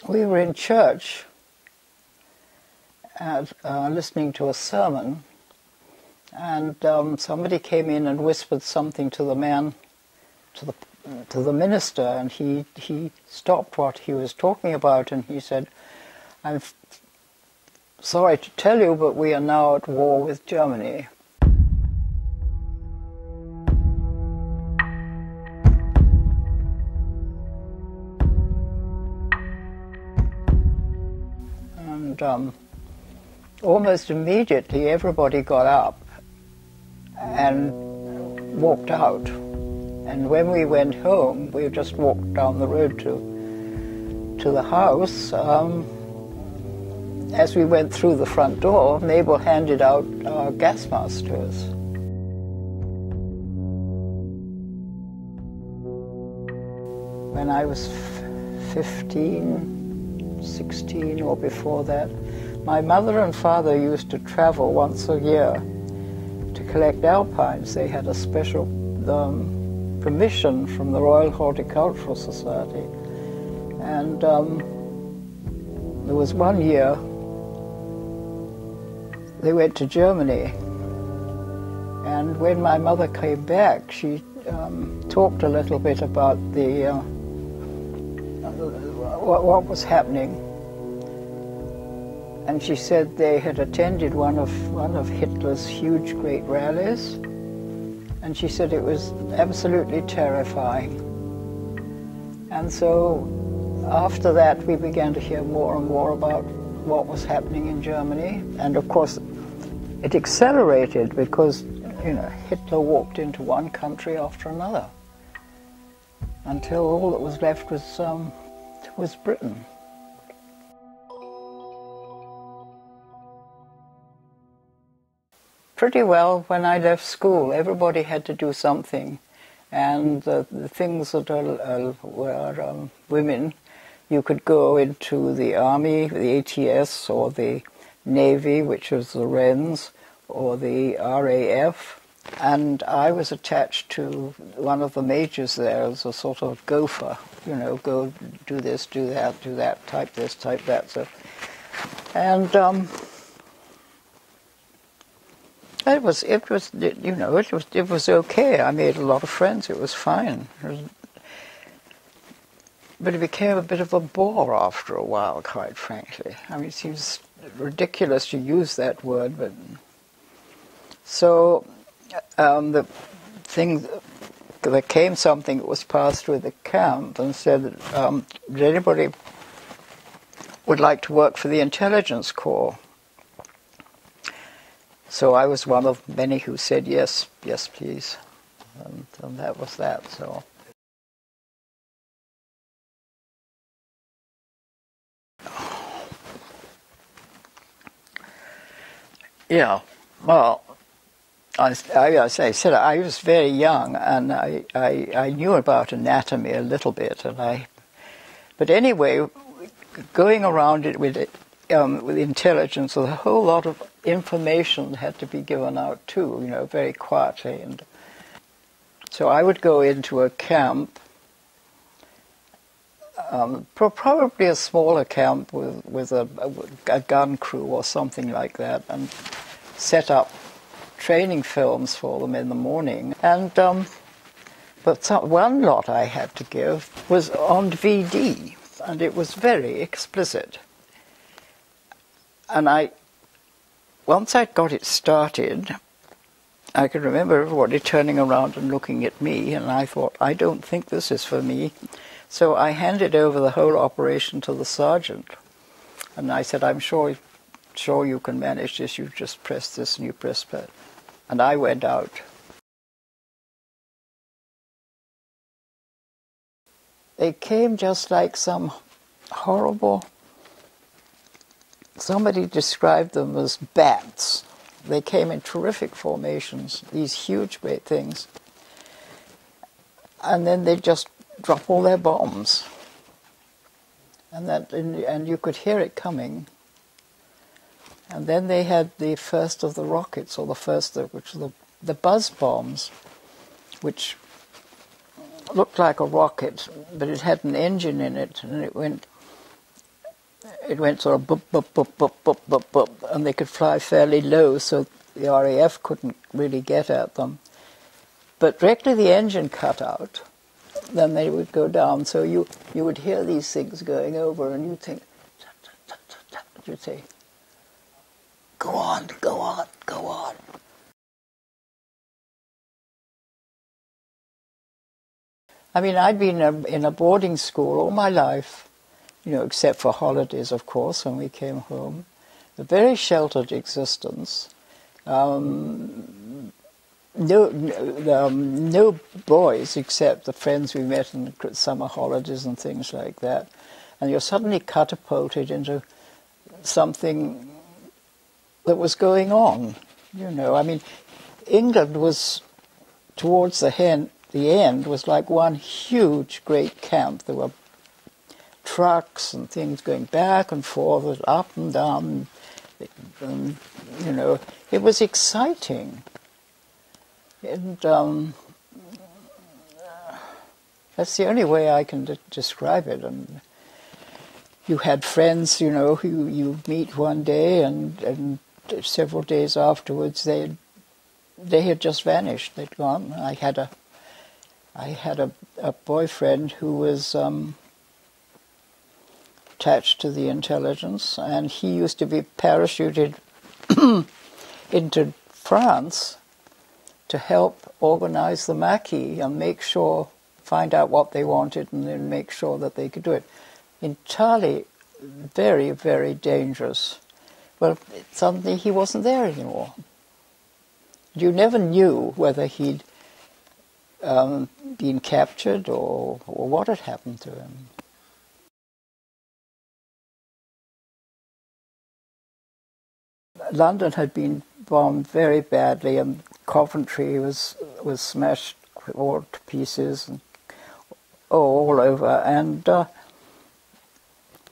we were in church listening to a sermon, and somebody came in and whispered something to the man, to the minister, and he stopped what he was talking about, and he said, "I'm sorry to tell you, but we are now at war with Germany." And almost immediately everybody got up and walked out. And when we went home, we just walked down the road to the house. As we went through the front door, Mabel handed out our gas masks to us. When I was 15, 16 or before that, my mother and father used to travel once a year to collect alpines. They had a special permission from the Royal Horticultural Society. And there was one year they went to Germany. And when my mother came back, she talked a little bit about what was happening. And she said they had attended one of Hitler's huge great rallies, and she said it was absolutely terrifying. And so after that we began to hear more and more about what was happening in Germany, and of course it accelerated because, you know, Hitler walked into one country after another until all that was left was Britain. Pretty well, when I left school, everybody had to do something, and the things that were women, you could go into the army, the ATS, or the Navy, which was the Wrens, or the RAF, and I was attached to one of the majors there as a sort of gopher, you know, go do this, do that, type this, type that, so, and it was okay. I made a lot of friends. It was fine. But it became a bit of a bore after a while, quite frankly. I mean, it seems ridiculous to use that word, but so the thing, there came something that was passed with the camp and said that did anybody would like to work for the intelligence corps? So I was one of many who said yes, yes please, and that was that, so. Yeah, well, as I said, I was very young, and I knew about anatomy a little bit, but anyway, going around it with intelligence, a whole lot of information had to be given out too, you know, very quietly. And so I would go into a camp, probably a smaller camp with a gun crew or something like that, and set up training films for them in the morning. And but one lot I had to give was on VD, and it was very explicit. And once I'd got it started, I could remember everybody turning around and looking at me, and I thought, I don't think this is for me. So I handed over the whole operation to the sergeant, and I said, I'm sure you can manage this, you just press this and you press that. And I went out. They came just like some horrible, somebody described them as bats. They came in terrific formations, these huge great things. And then they'd just drop all their bombs. And you could hear it coming. And then they had the first of the rockets, or which were the buzz bombs, which looked like a rocket, but it had an engine in it, and it went it went sort of boop, boop, boop, boop, boop, boop, boop, and they could fly fairly low, so the RAF couldn't really get at them. But directly the engine cut out, then they would go down. So you would hear these things going over, and you'd think, you'd say, go on, go on, go on. I mean, I'd been in a boarding school all my life, you know, except for holidays, of course, when we came home. A very sheltered existence. No boys except the friends we met in the summer holidays and things like that. And you're suddenly catapulted into something that was going on, you know. I mean, England was, towards the end, was like one huge great camp. There were trucks and things going back and forth, up and down, and, you know, it was exciting. And that's the only way I can describe it. And you had friends, you know, who you meet one day, and several days afterwards they had just vanished. They'd gone. I had a boyfriend who was attached to the intelligence, and he used to be parachuted into France to help organize the Maquis and find out what they wanted, and then make sure that they could do it. Entirely very, very dangerous. Well, suddenly he wasn't there anymore. You never knew whether he'd been captured or what had happened to him. London had been bombed very badly, and Coventry was smashed all to pieces, and all over. And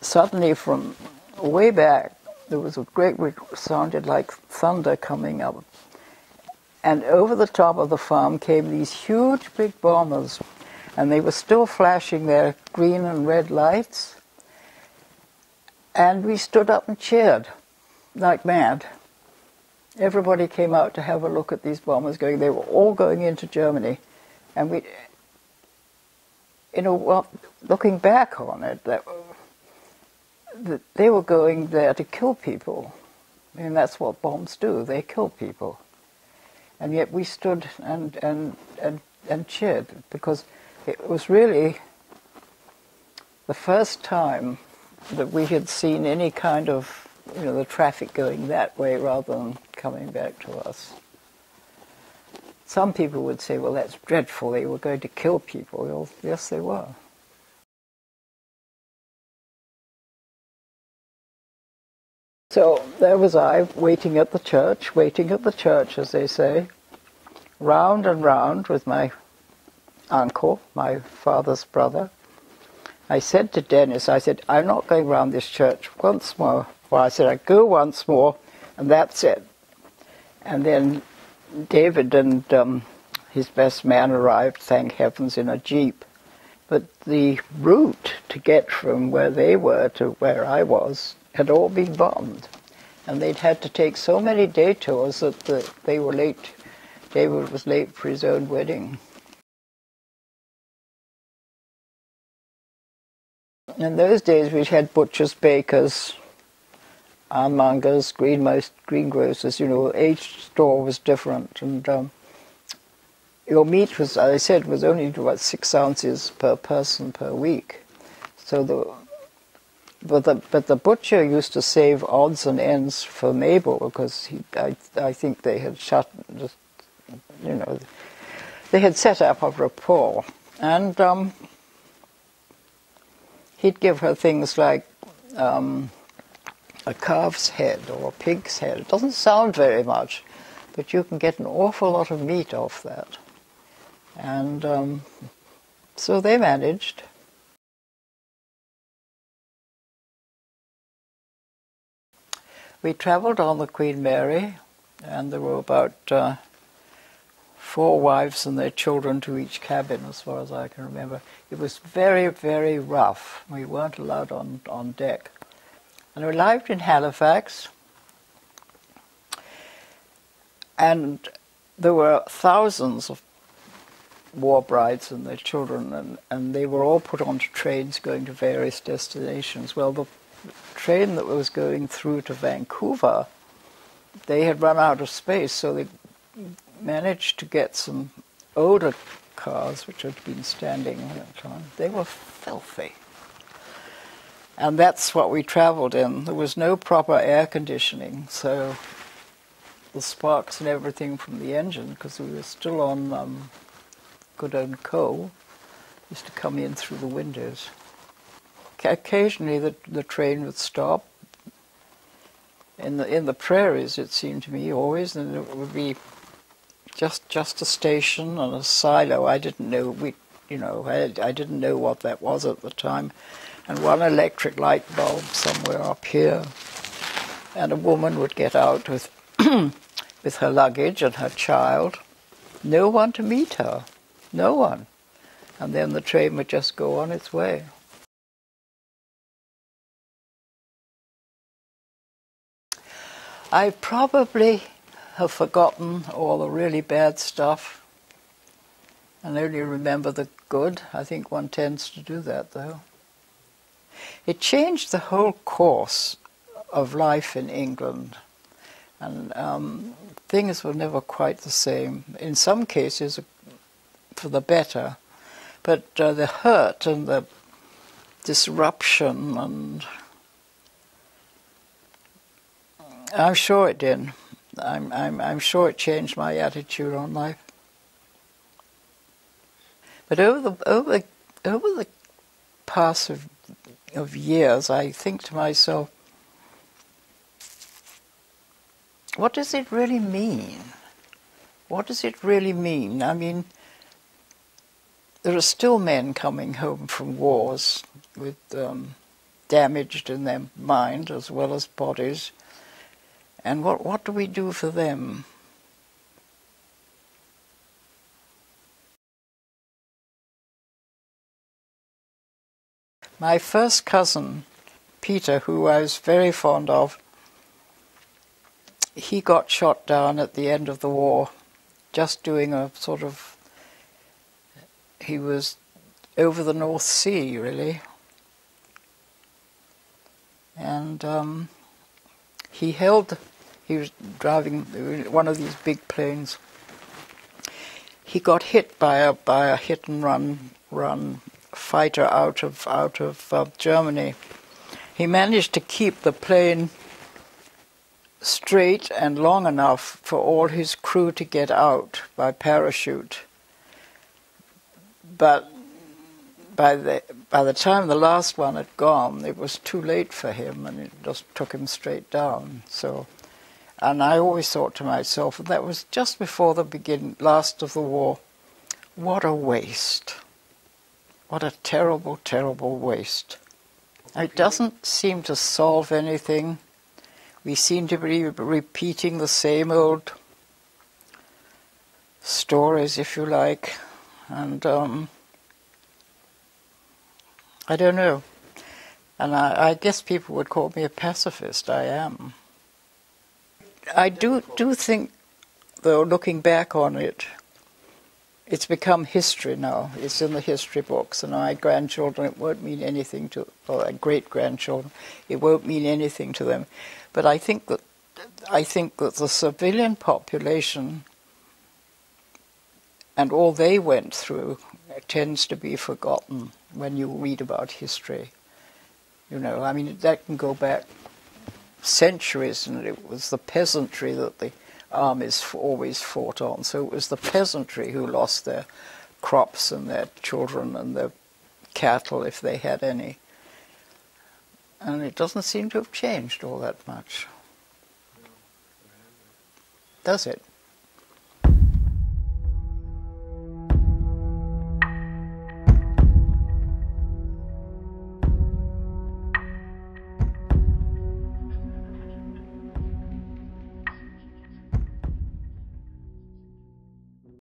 suddenly, from way back, there was a great, sounded like thunder coming up. And over the top of the farm came these huge big bombers, and they were still flashing their green and red lights. And we stood up and cheered like mad. Everybody came out to have a look at these bombers going. They were all going into Germany. And we, you know, well, looking back on it, that they were going there to kill people. I mean, that's what bombs do. They kill people. And yet we stood and cheered, because it was really the first time that we had seen any kind of, you know, the traffic going that way rather than coming back to us. Some people would say, well, that's dreadful, they were going to kill people. Well, yes, they were. So there was I, waiting at the church, as they say, round and round with my uncle, my father's brother. I said to Dennis, I said, I'm not going round this church once more. Well, I said, I go once more, and that's it. And then David and his best man arrived, thank heavens, in a jeep. But the route to get from where they were to where I was had all been bombed. And they'd had to take so many detours that they were late. David was late for his own wedding. In those days we had butchers, bakers, ironmongers, greengrocers, you know, each store was different. And your meat was, as I said, was only about 6 ounces per person per week. So but the butcher used to save odds and ends for Mabel, because I think they had you know, they had set up a rapport. And he'd give her things like a calf's head or a pig's head. It doesn't sound very much, but you can get an awful lot of meat off that. And so they managed. We travelled on the Queen Mary, and there were about 4 wives and their children to each cabin, as far as I can remember. It was very, very rough. We weren't allowed on deck. And we arrived in Halifax, and there were thousands of war brides and their children, and they were all put onto trains going to various destinations. Well, the train that was going through to Vancouver, they had run out of space, so they managed to get some older cars which had been standing at that time. They were filthy. And that's what we travelled in. There was no proper air conditioning, so the sparks and everything from the engine, because we were still on good old coal, used to come in through the windows. Occasionally the train would stop. In the prairies, it seemed to me, always, and it would be just a station and a silo. I didn't know I didn't know what that was at the time. And one electric light bulb somewhere up here, and a woman would get out with with her luggage and her child. No one to meet her, no one. And then the train would just go on its way. I probably have forgotten all the really bad stuff and only remember the good. I think one tends to do that, though. It changed the whole course of life in England, and things were never quite the same. In some cases, for the better, but the hurt and the disruption, and I'm sure it did. I'm sure it changed my attitude on life. But over the past of years, I think to myself, what does it really mean? What does it really mean? I mean, there are still men coming home from wars with damaged in their mind as well as bodies. And what do we do for them? My first cousin, Peter, who I was very fond of, he got shot down at the end of the war, just doing a sort of, he was over the North Sea, really. And he was driving one of these big planes. He got hit by a hit and run fighter out of Germany. He managed to keep the plane straight and long enough for all his crew to get out by parachute. But by the time the last one had gone, it was too late for him, and it just took him straight down. So, and I always thought to myself, and that was just before the last of the war, what a waste. What a terrible, terrible waste. It doesn't seem to solve anything. We seem to be repeating the same old stories, if you like, and I don't know. And I guess people would call me a pacifist. I am. I do think, though, looking back on it, it's become history now. It's in the history books, and my grandchildren, it won't mean anything to, or great-grandchildren, it won't mean anything to them. But I think that the civilian population and all they went through tends to be forgotten when you read about history. You know, I mean, that can go back centuries, and it was the peasantry that the armies always fought on. So it was the peasantry who lost their crops and their children and their cattle, if they had any. And it doesn't seem to have changed all that much. Does it?